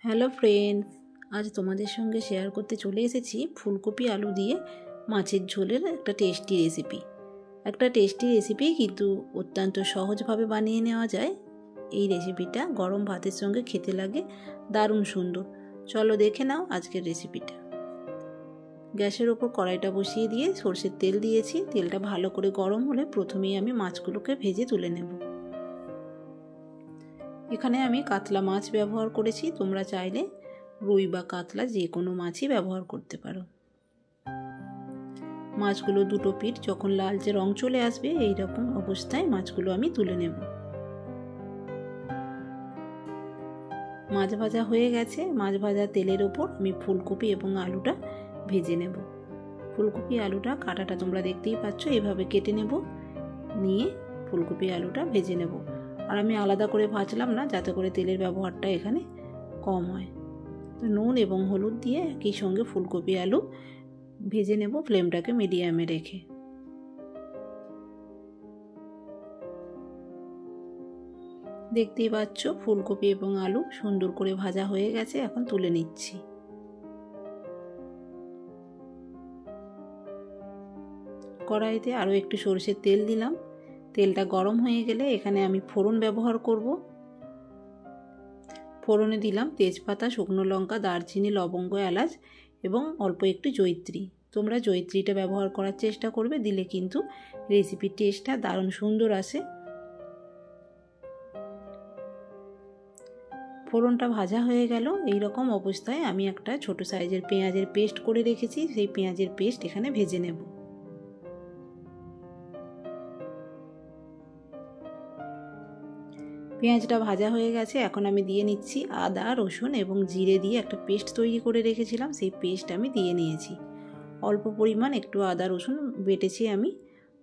Hello friends, আজ তোমাদের সঙ্গে শেয়ার করতে চলে এসেছি ফুলকপি আলু দিয়ে মাছের ঝোলের একটা টেস্টি রেসিপি কিন্তু অত্যন্ত সহজভাবে বানিয়ে নেওয়া যায়। এই রেসিপিটা গরম ভাতের সঙ্গে খেতে লাগে দারুণ সুন্দর। চলো দেখে নাও আজকের রেসিপিটা। গ্যাসের ওপর কড়াইটা বসিয়ে দিয়ে সরষের তেল দিয়েছি। তেলটা ভালো করে গরম হলে প্রথমেই আমি মাছগুলোকে ভেজে তুলে নেব। এখানে আমি কাতলা মাছ ব্যবহার করেছি, তোমরা চাইলে রুই বা কাতলা যে কোনো মাছই ব্যবহার করতে পারো। মাছগুলো দুটো পিঠ যখন লালচে রং চলে আসবে এই রকম অবস্থায় মাছগুলো আমি তুলে নেব। মাছ ভাজা হয়ে গেছে। মাছ ভাজা তেলের ওপর আমি ফুলকপি এবং আলুটা ভেজে নেব। ফুলকপি আলুটা কাটাটা তোমরা দেখতেই পাচ্ছ, এভাবে কেটে নেব, নিয়ে ফুলকপি আলুটা ভেজে নেব। আর আমি আলাদা করে ভাজলাম না, যাতে করে তেলের ব্যবহারটা এখানে কম হয়। তো নুন এবং হলুদ দিয়ে একই সঙ্গে ফুলকপি আলু ভেজে নেব, ফ্লেমটাকে মিডিয়ামে রেখে। দেখতেই পাচ্ছ ফুলকপি এবং আলু সুন্দর করে ভাজা হয়ে গেছে, এখন তুলে নিচ্ছি। কড়াইতে আরও একটু সরষের তেল দিলাম। তেলটা গরম হয়ে গেলে এখানে আমি ফোড়ন ব্যবহার করব। ফোড়নে দিলাম তেজপাতা, শুকনো লঙ্কা, দারচিনি, লবঙ্গ, এলাচ এবং অল্প একটু জয়িত্রী। তোমরা জয়িত্রীটা ব্যবহার করার চেষ্টা করবে, দিলে কিন্তু রেসিপির টেস্টটা দারুণ সুন্দর আসে। ফোড়নটা ভাজা হয়ে গেল। এই রকম অবস্থায় আমি একটা ছোট সাইজের পেঁয়াজের পেস্ট করে রেখেছি, সেই পেঁয়াজের পেস্ট এখানে ভেজে নেব। পেঁয়াজটা ভাজা হয়ে গেছে, এখন আমি দিয়ে নিচ্ছি আদা, রসুন এবং জিরে দিয়ে একটা পেস্ট তৈরি করে রেখেছিলাম, সেই পেস্ট আমি দিয়ে নিয়েছি। অল্প পরিমাণ একটু আদা রসুন বেটেছি, আমি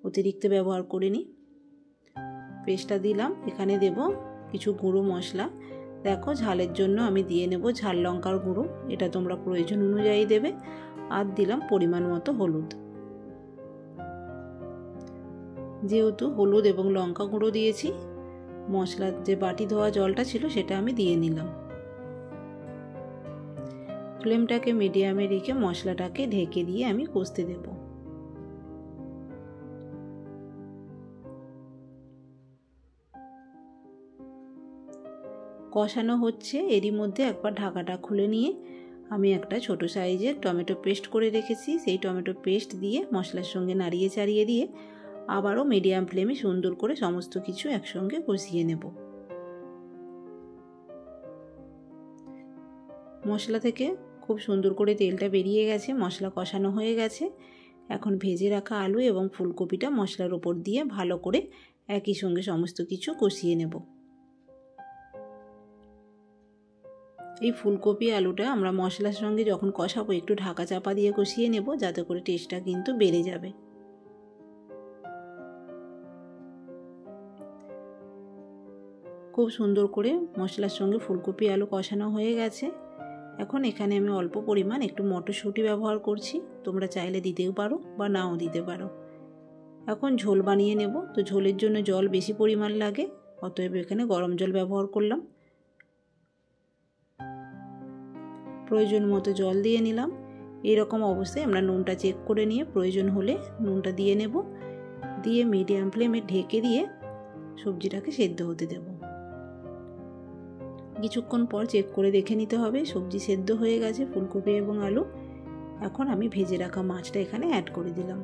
অতিরিক্ত ব্যবহার করিনি। পেস্টটা দিলাম। এখানে দেব কিছু গুঁড়ো মশলা। দেখো, ঝালের জন্য আমি দিয়ে নেব ঝাল লঙ্কার গুঁড়ো, এটা তোমরা প্রয়োজন অনুযায়ী দেবে। আর দিলাম পরিমাণ মতো হলুদ। যেহেতু হলুদ এবং লঙ্কা গুঁড়ো দিয়েছি, মশলার যে বাটি ধোয়া জলটা ছিল সেটা আমি দিয়ে নিলাম। ফ্লেমটাকে মিডিয়ামে রেখে মশলাটাকে ঢেকে দিয়ে আমি কষতে দেব। কষানো হচ্ছে, এরই মধ্যে একবার ঢাকাটা খুলে নিয়ে আমি একটা ছোট সাইজের টমেটো পেস্ট করে রেখেছি, সেই টমেটো পেস্ট দিয়ে মশলার সঙ্গে নাড়িয়ে চাড়িয়ে দিয়ে আবারও মিডিয়াম ফ্লেমে সুন্দর করে সমস্ত কিছু একসঙ্গে কষিয়ে নেব। মশলা থেকে খুব সুন্দর করে তেলটা বেরিয়ে গেছে, মশলা কষানো হয়ে গেছে। এখন ভেজে রাখা আলু এবং ফুলকপিটা মশলার ওপর দিয়ে ভালো করে একই সঙ্গে সমস্ত কিছু কষিয়ে নেব। এই ফুলকপি আলুটা আমরা মশলার সঙ্গে যখন কষাবো একটু ঢাকা চাপা দিয়ে কষিয়ে নেব, যাতে করে টেস্টটা কিন্তু বেড়ে যাবে। খুব সুন্দর করে মশলার সঙ্গে ফুলকপি আলু কষানো হয়ে গেছে। এখন এখানে আমি অল্প পরিমাণ একটু মটরশুঁটি ব্যবহার করছি, তোমরা চাইলে দিতেও পারো বা নাও দিতে পারো। এখন ঝোল বানিয়ে নেব। তো ঝোলের জন্য জল বেশি পরিমাণ লাগে, অতএব এখানে গরম জল ব্যবহার করলাম। প্রয়োজন মতো জল দিয়ে নিলাম। এইরকম অবস্থায় আমরা নুনটা চেক করে নিয়ে প্রয়োজন হলে নুনটা দিয়ে নেব। দিয়ে মিডিয়াম ফ্লেমে ঢেকে দিয়ে সবজিটাকে সেদ্ধ হতে দেব। কিছুক্ষণ পর চেক করে দেখে নিতে হবে সবজি সেদ্ধ হয়ে গেছে, ফুলকপি এবং আলু। এখন আমি ভেজে রাখা মাছটা এখানে অ্যাড করে দিলাম।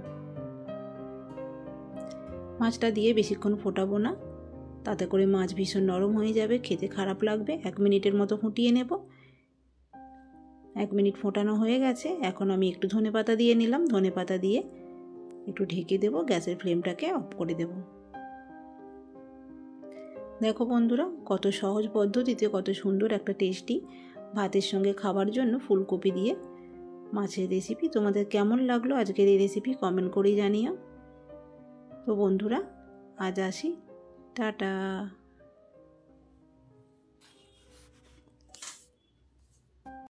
মাছটা দিয়ে বেশিক্ষণ ফোটাবো না, তাতে করে মাছ ভীষণ নরম হয়ে যাবে, খেতে খারাপ লাগবে। 1 মিনিটের মতো ফুটিয়ে নেব। 1 মিনিট ফোটানো হয়ে গেছে। এখন আমি একটু ধনেপাতা দিয়ে নিলাম। ধনেপাতা দিয়ে একটু ঢেকে দেব, গ্যাসের ফ্লেমটাকে অফ করে দেব। দেখো বন্ধুরা, কত সহজ পদ্ধতিতে কত সুন্দর একটা টেস্টি ভাতের সঙ্গে খাবার জন্য ফুলকপি দিয়ে মাছের রেসিপি। তোমাদের কেমন লাগলো আজকের এই রেসিপি কমেন্ট করেই জানিও। তো বন্ধুরা, আজ আসি, টাটা।